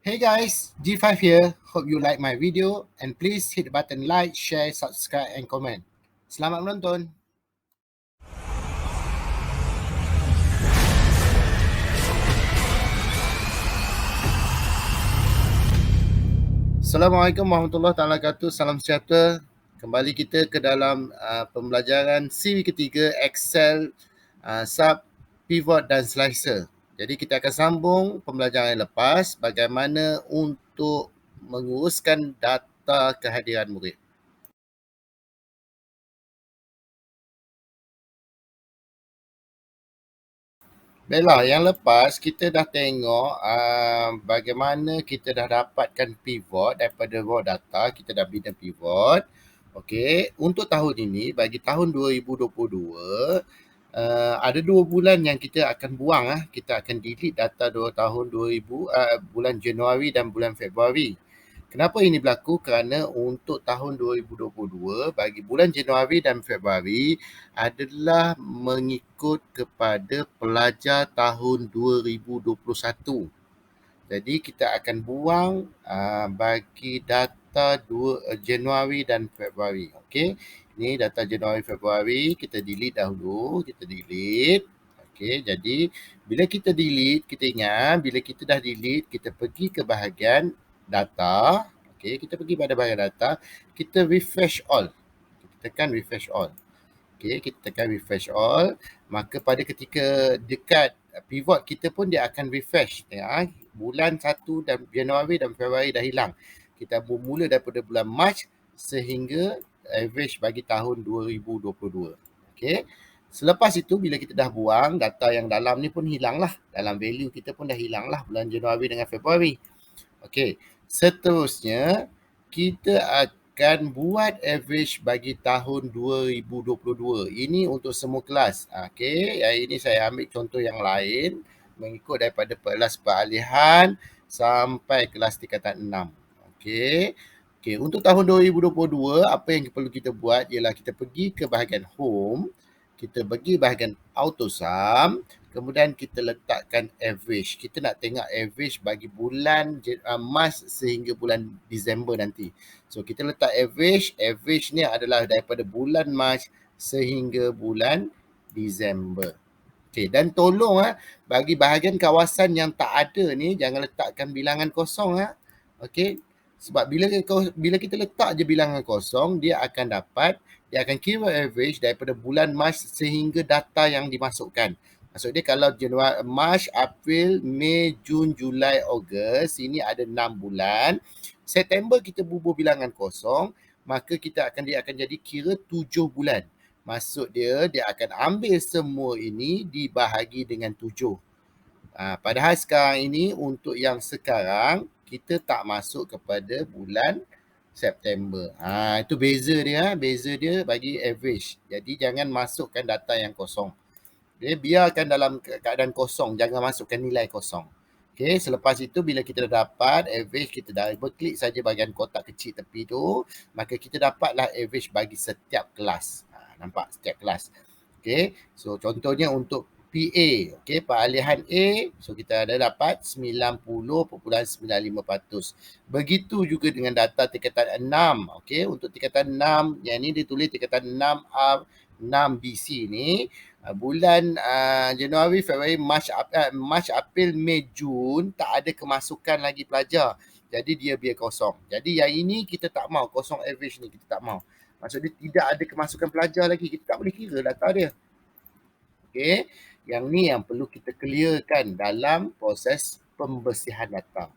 Hey guys, G5 here. Hope you like my video and please hit the button like, share, subscribe and comment. Selamat menonton. Assalamualaikum warahmatullahi wabarakatuh. Salam sejahtera. Kembali kita ke dalam pembelajaran siri ketiga Excel sub pivot dan slicer. Jadi kita akan sambung pembelajaran yang lepas bagaimana untuk menguruskan data kehadiran murid. Baiklah, yang lepas kita dah tengok bagaimana kita dah dapatkan pivot daripada raw data, kita dah bina pivot. Okey, untuk tahun ini, bagi tahun 2022, ada 2 bulan yang kita akan buang. Kita akan delete data tahun 2000, bulan Januari dan bulan Februari. Kenapa ini berlaku? Kerana untuk tahun 2022, bagi bulan Januari dan Februari adalah mengikut kepada pelajar tahun 2021. Jadi kita akan buang bagi data Januari dan Februari. Okey. Ini data Januari Februari, kita delete dahulu, kita delete. Okey, jadi bila kita delete, kita ingat bila kita dah delete, kita pergi ke bahagian data. Okey, kita pergi pada bahagian data, kita refresh all. Kita tekan refresh all. Okey, kita tekan refresh all, maka pada ketika dekat pivot kita pun dia akan refresh. Bulan 1 dan Januari dan Februari dah hilang. Kita bermula daripada bulan Mac sehingga average bagi tahun 2022. Okey. Selepas itu bila kita dah buang, data yang dalam ni pun hilang lah. Dalam value kita pun dah hilang lah bulan Januari dengan Februari. Okey. Seterusnya kita akan buat average bagi tahun 2022. Ini untuk semua kelas. Okey, yang ini saya ambil contoh yang lain mengikut daripada kelas peralihan sampai kelas tingkatan 6. Okey. Okey, untuk tahun 2022 apa yang perlu kita buat ialah kita pergi ke bahagian home, kita pergi bahagian auto sum, kemudian kita letakkan average. Kita nak tengok average bagi bulan Mac sehingga bulan Disember nanti. So kita letak average. Average ni adalah daripada bulan Mac sehingga bulan Disember. Okey, dan tolong bagi bahagian kawasan yang tak ada ni jangan letakkan bilangan kosong. Okey. Sebab bila kita letak je bilangan kosong, dia akan kira average daripada bulan Mac sehingga data yang dimasukkan. Maksud dia kalau Januari, Mac, April, Mei, Jun, Julai, Ogos, ini ada 6 bulan. September kita bubuh bilangan kosong, maka dia akan jadi kira 7 bulan. Maksud dia akan ambil semua ini dibahagi dengan 7. Padahal sekarang ini untuk yang sekarang kita tak masuk kepada bulan September. Itu beza dia bagi average. Jadi jangan masukkan data yang kosong. Okay, biarkan dalam keadaan kosong, jangan masukkan nilai kosong. Okay, selepas itu bila kita dah dapat average, kita double klik saja bahagian kotak kecil tepi tu, maka kita dapatlah average bagi setiap kelas. Nampak setiap kelas. Okay, so contohnya untuk PA, okay, peralihan A, so kita ada dapat 90.95%. Begitu juga dengan data tingkatan 6, okay, untuk tingkatan 6, yang ni ditulis tingkatan 6A, 6BC ni, bulan Januari, Februari, Mac, April, Mei, Jun tak ada kemasukan lagi pelajar. Jadi dia biar kosong. Jadi yang ini kita tak mau, kosong average ni kita tak mau. Maksud dia tidak ada kemasukan pelajar lagi. Kita tak boleh kira data dia. Okey, yang ni yang perlu kita clearkan dalam proses pembersihan data.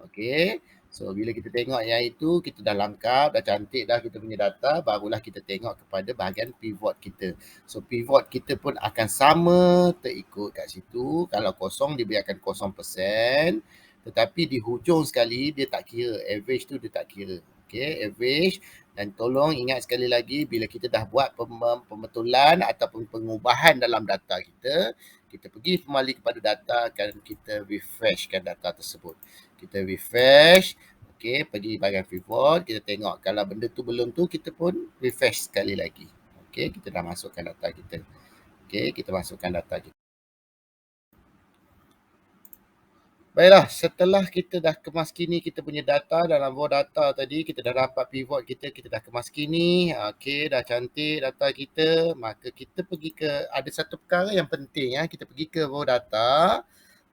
Okey. So bila kita tengok yang itu, kita dah lengkap, dah cantik dah kita punya data, barulah kita tengok kepada bahagian pivot kita. So pivot kita pun akan sama terikut kat situ. Kalau kosong dia biarkan 0%, tetapi di hujung sekali dia tak kira, average tu dia tak kira. Okey, average. Dan tolong ingat sekali lagi bila kita dah buat pembetulan ataupun pengubahan dalam data kita, kita pergi kembali kepada data dan kita refreshkan data tersebut. Kita refresh, okey, pergi bahagian pivot, kita tengok kalau benda tu belum tu, kita pun refresh sekali lagi. Okey, kita dah masukkan data kita. Okey, kita masukkan data kita. Baiklah, setelah kita dah kemaskini kita punya data dalam raw data tadi, kita dah dapat pivot kita, kita dah kemaskini, okey, dah cantik data kita, maka kita pergi ke, ada satu perkara yang penting kita pergi ke raw data.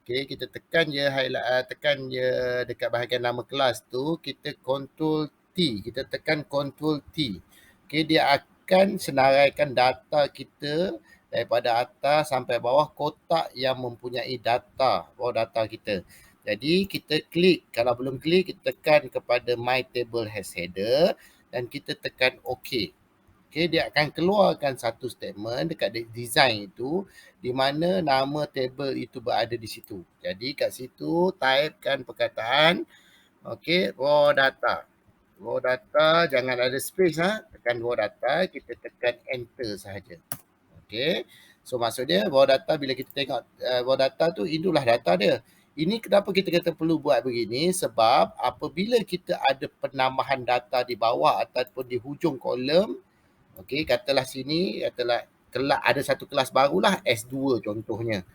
Okey, kita tekan je highlight, tekan je dekat bahagian nama kelas tu, kita control T, kita tekan control T. Okey, dia akan senaraikan data kita daripada atas sampai bawah kotak yang mempunyai data, raw data kita. Jadi kita klik, kalau belum klik kita tekan kepada my table has header dan kita tekan OK. Okay, dia akan keluarkan satu statement dekat design itu di mana nama table itu berada di situ. Jadi kat situ typekan perkataan raw data. Raw data jangan ada space tekan raw data, kita tekan enter sahaja. Okay. So maksudnya raw data bila kita tengok raw data tu inilah data dia. Ini kenapa kita kata perlu buat begini sebab apabila kita ada penambahan data di bawah ataupun di hujung kolom. Okey, katalah sini, katalah kelas, ada satu kelas barulah S2 contohnya.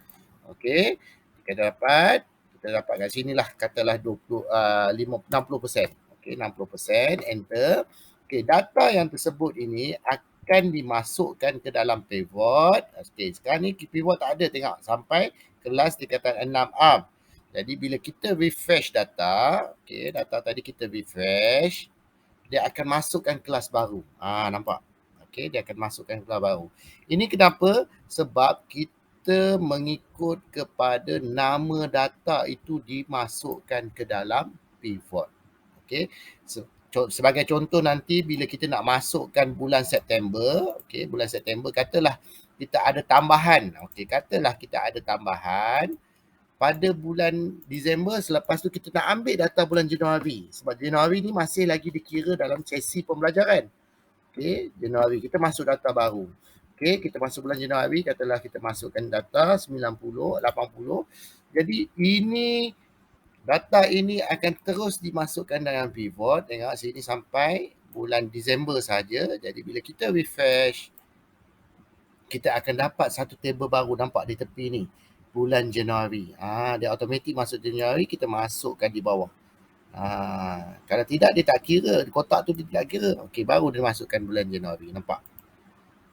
Okey, kita dapat kat sinilah katalah 60%. Okey, 60%, enter. Okey, data yang tersebut ini akan dimasukkan ke dalam pivot. Okey, sekarang ni pivot tak ada, tengok sampai kelas tingkatan 6A. Jadi bila kita refresh data, okey, data tadi kita refresh, dia akan masukkan kelas baru. Nampak? Okey, dia akan masukkan kelas baru. Ini kenapa? Sebab kita mengikut kepada nama data itu dimasukkan ke dalam pivot. Okey. Sebagai contoh nanti bila kita nak masukkan bulan September, okey, bulan September katalah kita ada tambahan. Okey, katalah kita ada tambahan pada bulan Disember, selepas tu kita nak ambil data bulan Januari. Sebab Januari ni masih lagi dikira dalam sesi pembelajaran. Okey, Januari kita masuk data baru. Okey, kita masuk bulan Januari, katalah kita masukkan data 90, 80. Jadi ini data ini akan terus dimasukkan dalam pivot. Tengok sini sampai bulan Disember saja. Jadi bila kita refresh, kita akan dapat satu table baru, nampak di tepi ni. Bulan Januari. Dia automatik masuk Januari, kita masukkan di bawah. Kalau tidak dia tak kira, kotak tu dia tak kira. Okey, baru dia masukkan bulan Januari, nampak?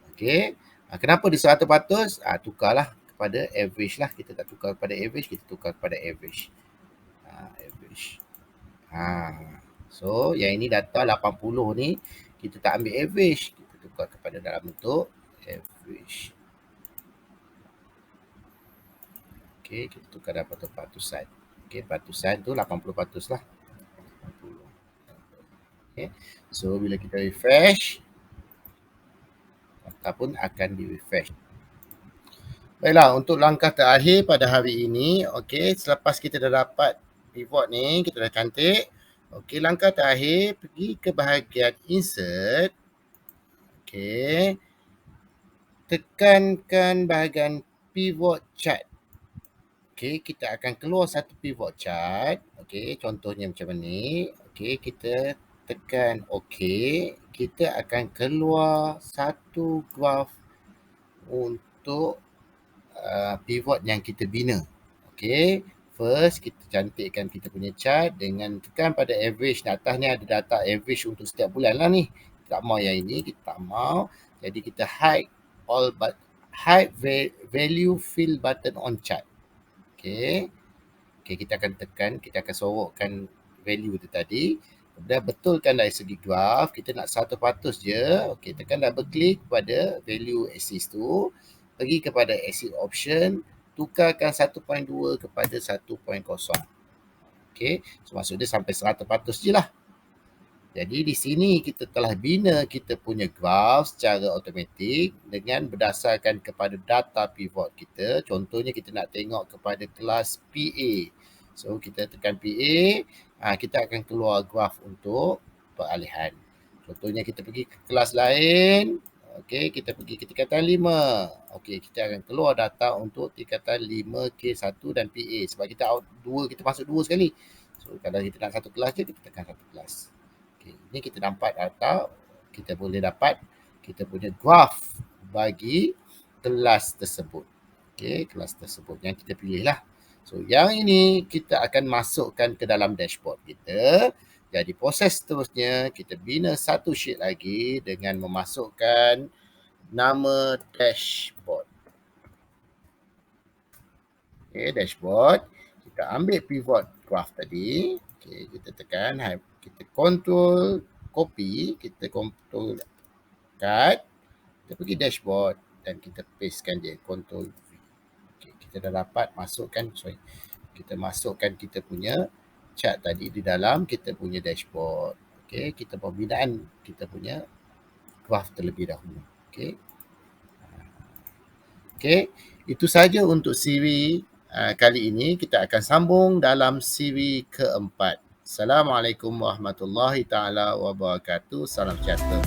Okey. Kenapa dia 100%? Tukarlah kepada average lah. Kita tak tukar kepada average, kita tukar kepada average. Average. So, yang ini data 80 ni, kita tak ambil average. Kita tukar kepada dalam bentuk average. Okey, kita tukar dalam bentuk patusan. Okey, patusan tu 80% lah. 80. Okay. So bila kita refresh, ataupun akan di-refresh. Baiklah, untuk langkah terakhir pada hari ini, okey, selepas kita dah dapat pivot ni, kita dah cantik. Okey, langkah terakhir, pergi ke bahagian insert. Okey. Tekankan bahagian pivot chart. Okey, kita akan keluar satu pivot chart. Okey, contohnya macam ni. Okey, kita tekan okey. Kita akan keluar satu graf untuk pivot yang kita bina. Okey, first kita cantikkan kita punya chart dengan tekan pada average. Atas ni ada data average untuk setiap bulan lah ni. Tak mau yang ini, kita tak mau. Jadi kita hide all but hide value fill button on chart. Okey. Okey, kita akan tekan, kita akan sorokkan value tu tadi. Kemudian betulkan dari segi graf, kita nak 100% je. Okey, tekan double klik pada value axis tu. Pergi kepada axis option, tukarkan 1.2 kepada 1.0. Okey, so maksud dia sampai 100% je lah. Jadi di sini kita telah bina kita punya graf secara automatik dengan berdasarkan kepada data pivot kita. Contohnya kita nak tengok kepada kelas PA. So kita tekan PA, kita akan keluar graf untuk peralihan. Contohnya kita pergi ke kelas lain. Okey, kita pergi ke tingkatan 5. Okey, kita akan keluar data untuk tingkatan 5K1 dan PA. Sebab kita out 2, kita masuk 2 sekali. So kalau kita nak satu kelas je, kita tekan satu kelas. Okay, ini kita dapat data, kita boleh dapat kita punya graf bagi kelas tersebut. Okey, kelas tersebut yang kita pilih lah. So yang ini kita akan masukkan ke dalam dashboard kita. Jadi proses seterusnya kita bina satu sheet lagi dengan memasukkan nama dashboard. Okay, dashboard. Kita ambil pivot graph tadi. Okay, kita tekan, kita control copy, kita control cut, kita pergi dashboard dan kita pastekan dia, control V. Okay, kita dah dapat kita masukkan kita punya chart tadi di dalam kita punya dashboard. Okay, kita pembinaan kita punya graph terlebih dahulu. Okay. Okay, itu saja untuk siri kali ini. Kita akan sambung dalam siri keempat. Assalamualaikum warahmatullahi taala wabarakatuh. Salam sejahtera.